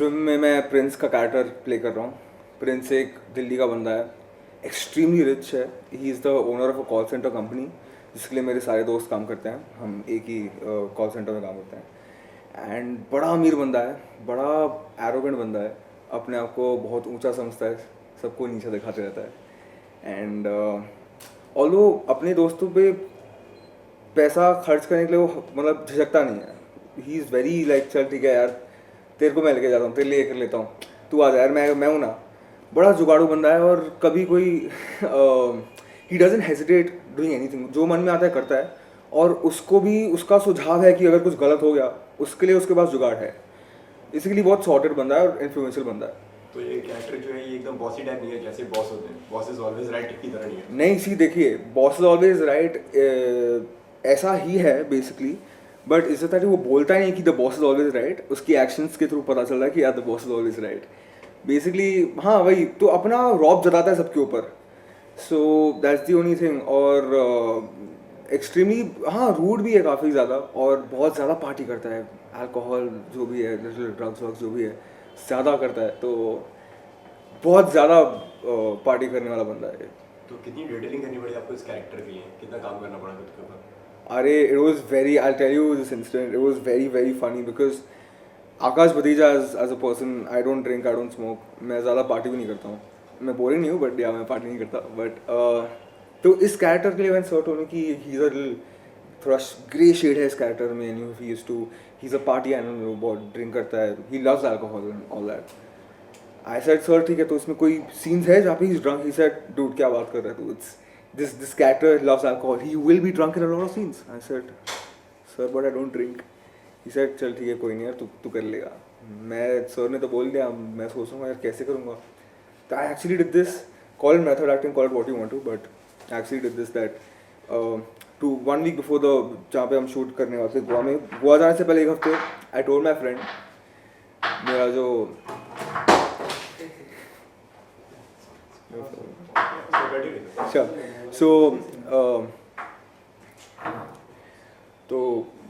Film में मैं Prince का कैरेक्टर प्ले कर रहा हूँ। प्रिंस एक दिल्ली का बंदा है, एक्सट्रीमली रिच है। He is the owner of a call centre company, जिसके लिए मेरे सारे दोस्त काम करते हैं। हम एक ही कॉल सेंटर में काम करते हैं। एंड बड़ा अमीर बंदा है, बड़ा एरोगेंट बंदा है, अपने आप को बहुत ऊंचा समझता है, सबको नीचे दिखाते रहता है। एंड ऑल्दो अपने दोस्तों पे पैसा खर्च करने के लिए वो मतलब झिझकता नहीं है। ही इज़ वेरी लाइक, चल ठीक है यार, तेरे को मैं लेके जाता हूँ, तेरे लिए कर लेता हूँ, तू आ जा यार, मैं हूँ ना। बड़ा जुगाड़ू बंदा है और कभी कोई he doesn't hesitate doing anything. जो मन में आता है करता है, और उसको भी उसका सुझाव है कि अगर कुछ गलत हो गया उसके लिए उसके पास जुगाड़ है। इसीलिए बहुत सॉर्टेड बंदा है और इन्फ्लुएंशियल बंदा है। तो ये कैरेक्टर जो है ये एकदम बॉसी टाइप नहीं है जैसे बॉस होते हैं, बॉस इज ऑलवेज राइट की तरह नहीं है। नहीं सी देखिए, बॉस इज ऑलवेज राइट ऐसा ही है बेसिकली, बट इससे ताकि वो बोलता ही नहीं कि the boss is always right, उसकी एक्शंस के थ्रू पता चल रहा है कि यार the boss is always right basically. हाँ वही तो, अपना रॉब जताता है सबके ऊपर। So that's the only thing. और एक्सट्रीमली हाँ रूड भी है काफ़ी ज़्यादा, और बहुत ज़्यादा पार्टी करता है। अल्कोहल जो भी है, ड्रग्स वग्स जो भी है, ज़्यादा करता है। तो बहुत ज़्यादा पार्टी करने वाला बंदा है। तो कितनी डिटेलिंग करनी पड़ी आपको इस कैरेक्टर के लिए, कितना काम करना पड़ा खुद के ऊपर? Are, it was very, I'll tell you this incident, it was very, very funny because Akash Bhatija as a person, I don't drink, I don't smoke, मैं ज़्यादा पार्टी भी नहीं करता हूँ। मैं बोरिंग नहीं हूँ, बट या मैं पार्टी नहीं करता। बट तो इस कैरेक्टर के लिए मैंने सर्ट होने की, ही इज़ अ थोड़ा ग्रे शेड है इस कैरेक्टर में। And he is too, he is a party animal, बहुत ड्रिंक करता है, he loves alcohol and all that. I said sir ठीक है, तो इसमें कोई सीन्स है जहाँ पे he is drunk? He said dude क्या बात कर रहा है तू, it's this character loves alcohol, he will be drunk in a lot of scenes. I said sir but I don't drink. He said चल ठीक है कोई नहीं यार, तू कर लेगा। मैं सर ने तो बोल दिया, मैं सोच रहा हूँ यार कैसे करूँगा। तो I actually did this, call it method acting, call it what you want to, but I actually did this that to 1 week before the जहाँ पे हम शूट करने वाले थे गोवा में, गोवा जाने से पहले एक हफ्ते I told my friend, मेरा जो अच्छा सो तो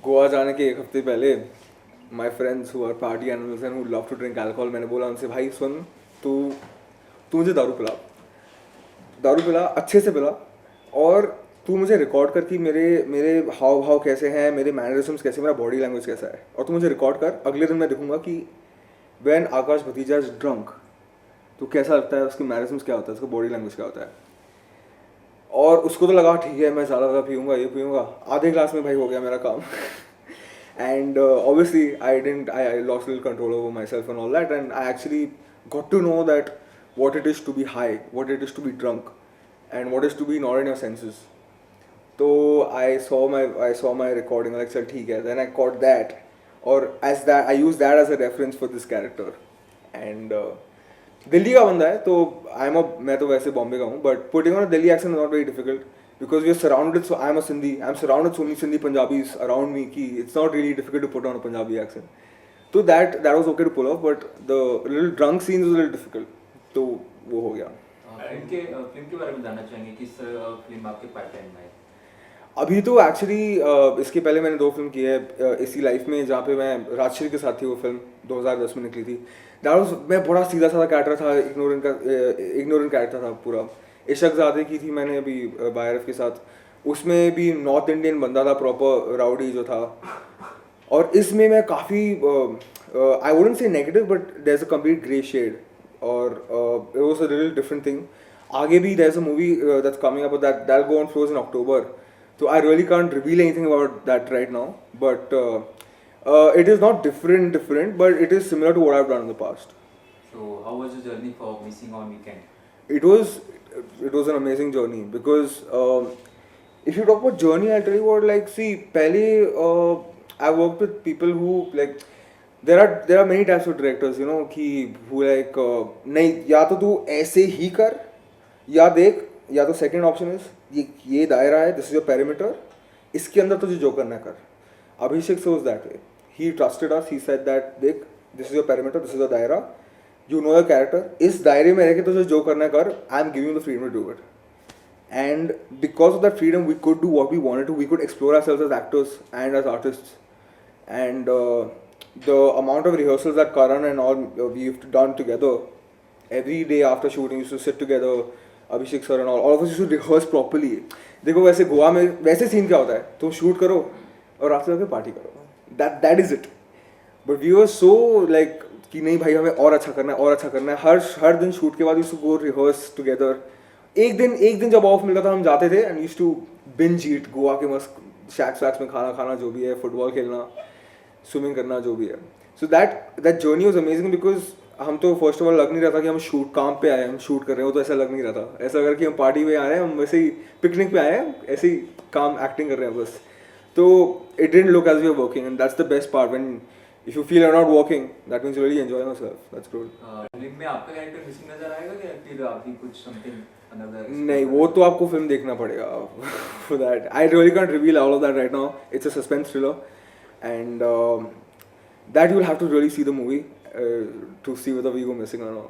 गोवा जाने के एक हफ्ते पहले my friends who are party animals and who love to drink alcohol, मैंने बोला उनसे भाई सुन, तू तू मुझे दारू पिला अच्छे से पिला, और तू मुझे रिकॉर्ड कर कि मेरे मेरे हाव भाव कैसे हैं, मेरे मैनरिज्म्स कैसे, मेरा बॉडी लैंग्वेज कैसा है, और तू मुझे रिकॉर्ड कर। अगले दिन मैं देखूंगा कि व्हेन आकाश भतीजा इज ड्रंक तो कैसा लगता है, उसके मैनरिज्म्स क्या होता है, उसका बॉडी लैंग्वेज क्या होता है। और उसको तो लगा ठीक है मैं ज़्यादा पीऊँगा, ये पीऊँगा, आधे ग्लास में भाई हो गया मेरा काम। And obviously I lost little control over my self and all that, and I actually got to know that what it is to be high, what it is to be drunk, and what is to be not in your senses. So I saw my recording, like चल ठीक है, then I caught that, और as that I used that as a reference for this character. And Delhi का बंदा है तो मैं तो वैसे बॉम्बे का हूँ, but putting on a Delhi accent is not very difficult because we are surrounded, so I am a Sindhi, I am surrounded so many Sindhi Punjabis around me कि it's not really difficult to put on a Punjabi accent. तो that was okay to pull off, but the little drunk scenes was little difficult, तो वो हो गया. Film के बारे में जानना चाहेंगे, किस फिल्म आपके पाइपलाइन में है? अभी तो एक्चुअली इसके पहले मैंने 2 फिल्म की है इसी लाइफ में, जहाँ पे मैं राजश्री के साथ थी. वो फिल्म 2010 में निकली थी. दैट वाज, मैं बड़ा सीधा साधा कैरेक्टर था, इग्नोरेंट कैरेक्टर था पूरा. इशक ज़ादे की थी मैंने अभी बायरफ के साथ, उसमें भी नॉर्थ इंडियन बंदा था, प्रॉपर राउडी जो था. और इसमें मैं काफ़ी I wouldn't say negative, but there is a complete grey shade, और it was a real different thing. आगे भी there is a movie that's coming up that go on floors in October. So I really can't reveal anything about that right now, but it is not different, but it is similar to what I've done in the past. So how was the journey for Missing on Weekend? It was an amazing journey because if you talk about journey, I'll tell you what. Like, see, pehle I worked with people who like there are many types of directors, you know, कि who like नहीं या तो तू ऐसे ही कर, या देख, या तो सेकंड ऑप्शन इज ये दायरा है, दिस इज योर पेरीमीटर, इसके अंदर तुझे जो करना कर. अभिषेक सोच that way, he trusted us, he said that देख this is your perimeter, this is your दायरा, यू नो योर कैरेक्टर, इस दायरे में रह के तुझे जो करना कर, I am giving the freedom to do it. And because of that freedom we could do what we wanted to, we could explore ourselves as actors and as artists. And the amount of rehearsals that Karan and all we've done together, every day after shooting, used to sit together, Abhishek sir and all of us used to rehearse properly. देखो वैसे गोवा में वैसे scene क्या होता है, तुम shoot करो और रात को जाके पार्टी करो. That is it. But we were so like कि नहीं भाई हमें और अच्छा करना है और अच्छा करना है. हर दिन शूट के बाद used to go rehearse together. एक दिन जब ऑफ मिलता था हम जाते थे and used to binge eat Goa के मस्त शैक्स वैक्स में खाना जो भी है, फुटबॉल खेलना, स्विमिंग करना जो भी है. So that journey was amazing because हम तो फर्स्ट ऑफ ऑल लग नहीं रहा था कि हम शूट काम पे आए हैं, हम शूट कर रहे हो, तो ऐसा लग नहीं रहा था. ऐसा लगा कि हम पार्टी में आए हैं, हम वैसे ही पिकनिक पे आए हैं, ऐसे ही काम एक्टिंग कर रहे हैं बस. तो it didn't look as we are working and that's the best part. When if you feel you are not working, that means you really enjoy yourself. That's good. Film में आपका कैरेक्टर मिसिंग नजर आएगा क्या, फिर आपकी कुछ something another? नहीं, वो तो आपको फिल्म देखना पड़ेगा for that. I really can't reveal all of that right now. It's a suspense thriller and that you will have to really see the movie to see whether we go missing or not.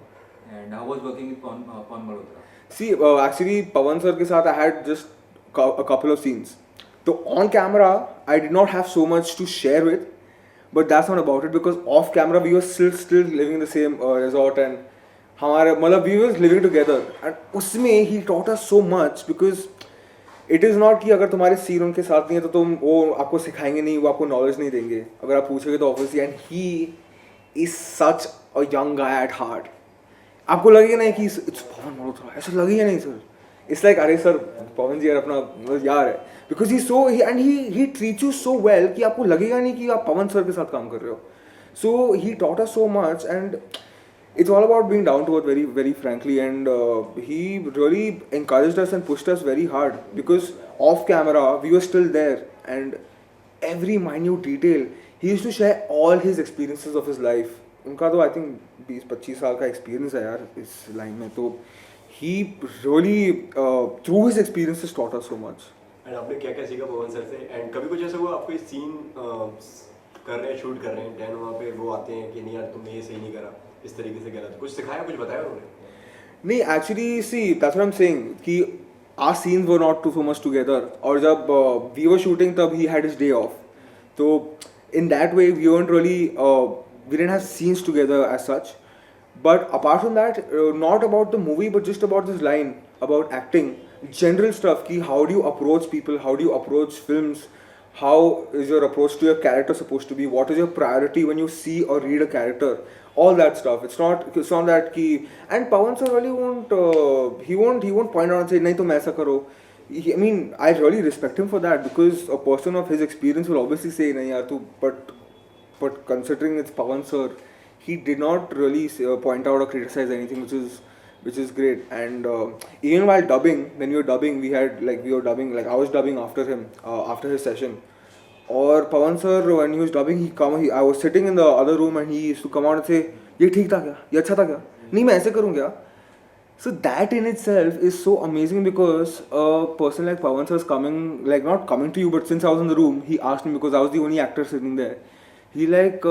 And how was working with Pawan Malhotra? See, actually Pawan sir के साथ I had just a couple of scenes. So on camera I did not have so much to share with, but that's not about it because off camera we were still living in the same resort and हमारे मतलब we were living together and उसमें he taught us so much because it is not कि अगर तुम्हारे scene उनके साथ नहीं है तो तुम वो आपको सिखाएंगे नहीं, वो आपको नॉलेज नहीं देंगे. अगर आप पूछोगे तो obviously. And he is such a young guy at heart. आपको लगेगा नहीं कि इट्स पवन मल्होत्रा, ऐसा लगेगा नहीं सर. इट्स लाइक अरे सर पवन जी यार अपना यार है because he so and he treat you so well कि आपको लगेगा नहीं कि आप पवन सर के साथ काम कर रहे हो. So he taught us so much and it's all about being down to earth very very frankly and he really encouraged us and pushed us very hard because off camera we were still there and every minute detail he used to share all his experiences of his life. उनका तो I think 20-25 साल का experience है यार इस line में. तो he really through his experiences taught us so much. And आपने क्या क्या सीखा पवन सर से? एंड कभी कुछ ऐसा हुआ आपको सीन कर रहे हैं, शूट कर रहे हैं, देन वहाँ पे वो आते हैं कि नहीं यार तुमने ये सही नहीं करा, इस तरीके से करा, तो कुछ सिखाया, कुछ बताया उन्होंने? नहीं, actually see that's what I am saying कि our scenes were not too so much together. और जब वी वर शूटिंग तब he had his day off. तो in that way we weren't really we didn't have scenes together as such. But apart from that, not about the movie but just about this line about acting, general stuff ki how do you approach people, how do you approach films, how is your approach to your character supposed to be, what is your priority when you see or read a character, all that stuff. It's not that ki. And Pawan sir really won't point out and say nahi tum aisa karo. I mean I really respect him for that because a person of his experience will obviously say nahi yaar tu, but considering it's Pawan sir, he did not really point out or criticize anything, which is great. And even while dubbing, when we were dubbing, I was dubbing after him, after his session. Or Pawan sir, when he was dubbing, I was sitting in the other room and he used to come out and say, ये ठीक था क्या, ये अच्छा था क्या, नहीं मैं ऐसे करूँ क्या. So that in itself is so amazing because a person like Pawan sir is coming, like not coming to you, but since I was in the room, he asked me because I was the only actor sitting there. He like,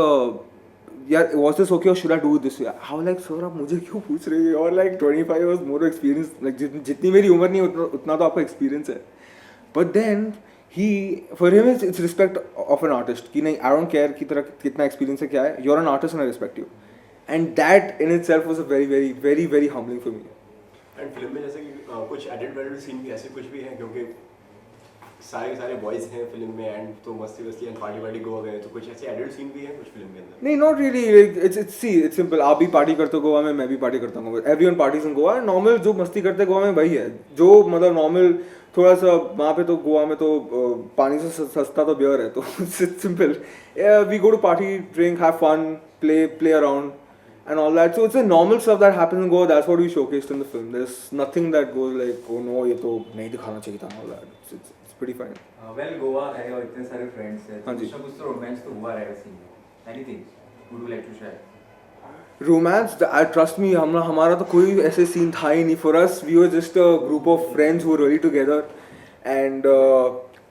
yeah, was this okay or should I do it this way? I was like, sir आप मुझे क्यों पूछ रहे हैं? और like 25 years more experience, like जितनी मेरी उम्र नहीं उतना तो आपका experience है. But then for him it's respect of an artist कि नहीं, I don't care कि तेरा कितना experience है क्या है, you're an artist and I respect you. And that in itself was a very very very very humbling for me. And film में जैसे कि कुछ एडिट सीन भी ऐसे कुछ भी हैं क्योंकि सारे बॉयज हैं फिल्म में एंड तो मस्ती एंड पार्टी गोवा गए, तो कुछ ऐसे एडल्ट सीन भी हैं कुछ फिल्म के अंदर? नहीं, नॉट रियली. It's simple. आप भी पार्टी करते हो गोवा में, मैं भी पार्टी करता हूँ. Everyone parties in Goa. Normal जो मस्ती करते हैं गोवा में वही है जो मतलब नॉर्मल. थोड़ा सा वहाँ पे तो गोवा में तो पानी से सस्ता तो बियर है, तो it's simple. We go to party, drink, have fun, play around and all that. So it's a normal stuff that happens in Goa. That's what we showcased in the film. There's nothing that goes like, oh no, ये तो नहीं दिखाना चाहिए था, all that. It's pretty fine. Well, Goa है और इतने सारे फ्रेंड्स हैं, हाँ तो जी. कुछ तो रोमांस तो हुआ रहेगा सीन में. Anything would you like to share? Romance, trust me, हमारा तो कोई ऐसे सीन था ही नहीं. For us, we were just a group of friends who were really together. And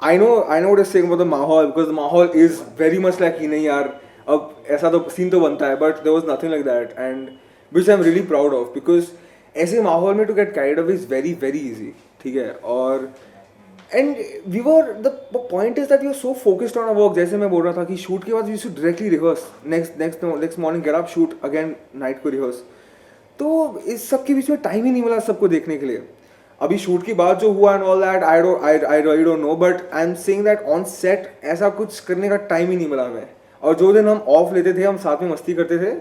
I know what you're saying about the माहौल, because the माहौल is very much like ही नहीं यार अब ऐसा तो सीन तो बनता है, but there was nothing like that and which I am really proud of because ऐसे माहौल में to get carried away is very very easy. ठीक है, और and we were the point is that we are so focused on a work. जैसे मैं बोल रहा था कि शूट के बाद we should directly rehearse, next morning get up, shoot again, night को रिहर्स. तो इस सब के बीच में टाइम ही नहीं मिला सबको देखने के लिए. अभी शूट की बात जो हुआ and all that, I don't know, but I am saying that on set ऐसा कुछ करने का टाइम ही नहीं मिला हमें. और जो दिन हम ऑफ लेते थे, हम साथ में मस्ती करते थे.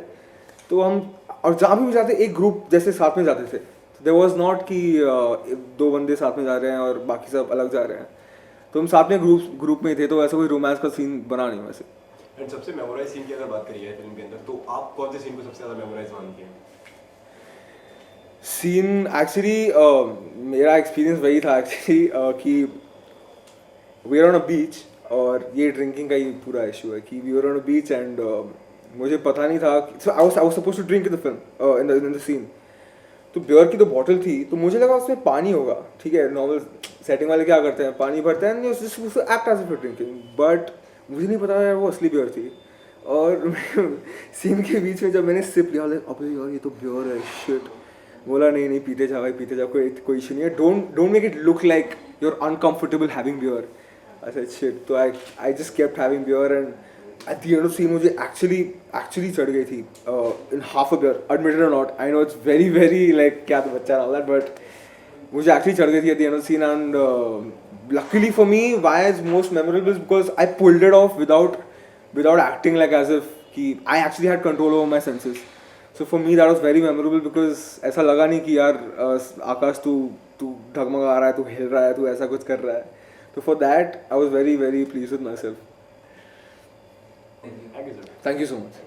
तो हम, और जहाँ भी जाते एक ग्रुप जैसे साथ में जाते थे. देयर वाज नॉट कि दो बंदे साथ में जा रहे हैं और बाकी सब अलग जा रहे हैं. तो हम साथ में ग्रुप में थे, तो ऐसा कोई रोमांस का सीन बना नहीं वैसे. एंड सबसे मेमोराइज सीन की अगर बात करिए फिल्म के अंदर, तो आप कौन से सीन को सबसे ज़्यादा मेमोराइज मानते हैं? सीन एक्चुअली मेरा एक्सपीरियंस वही था एक्चुअली कि we are on a beach, और ये ड्रिंकिंग का ही पूरा इशू है कि we are on a beach and मुझे पता नहीं था. So I was supposed to drink in the film, in the scene. तो बियर की तो बॉटल थी, तो मुझे लगा उसमें पानी होगा. ठीक है, नॉर्मल सेटिंग वाले क्या करते हैं, पानी भरते हैं, act as if drinking. But मुझे नहीं पता यार वो असली बियर थी. और सीन के बीच में जब मैंने सिप लिया, लाइक अबे यार ये तो बियर है, शिट. बोला नहीं नहीं, पीते जा भाई, पीते जा, कोई इशू नहीं है. Don't make it look like you are uncomfortable having beer. I said shit. तो I just kept having beer and at the end of the scene मुझे actually चढ़ गई थी in half a beer, admitted or not. I know it's very like क्या तो बच्चा all that, but मुझे actually चढ़ गई थी at the end of the scene. And luckily for me, why is most memorable is because I pulled it off without acting like as if कि I actually had control over my senses. So for me that was very memorable because ऐसा लगा नहीं कि यार आकाश तू ढगमगा रहा है, तू हिल रहा है, तू ऐसा कुछ कर रहा है. So for that I was very pleased with myself. Thank you. Thank you, sir. Thank you so much.